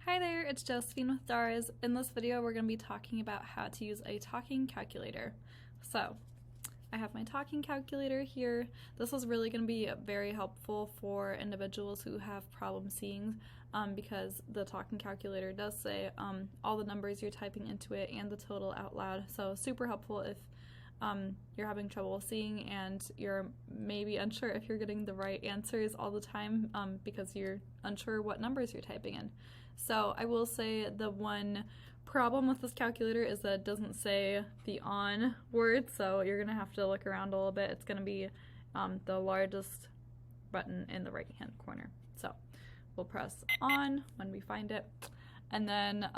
Hi there, it's Josephine with Dars. In this video, we're going to be talking about how to use a talking calculator. So, I have my talking calculator here. This is really going to be very helpful for individuals who have problem seeing because the talking calculator does say all the numbers you're typing into it and the total out loud. So, super helpful if you're having trouble seeing and you're maybe unsure if you're getting the right answers all the time because you're unsure what numbers you're typing in. So I will say the one problem with this calculator is that it doesn't say the on word, so you're going to have to look around a little bit. It's going to be the largest button in the right hand corner. So we'll press on when we find it. And then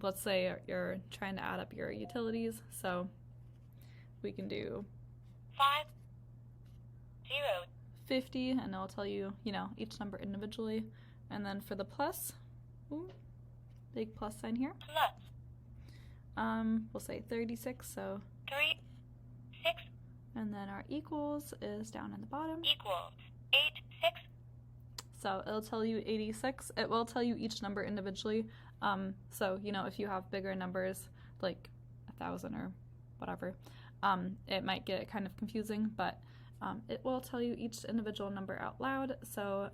let's say you're trying to add up your utilities, so we can do 50 and it'll tell you, each number individually. And then for the plus, big plus sign here. We'll say 36, so 36. And then our equals is down in the bottom. Equals 86. So it'll tell you 86. It will tell you each number individually. So if you have bigger numbers like 1,000 or whatever, it might get kind of confusing, but it will tell you each individual number out loud. So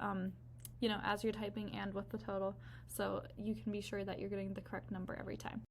as you're typing and with the total, so you can be sure that you're getting the correct number every time.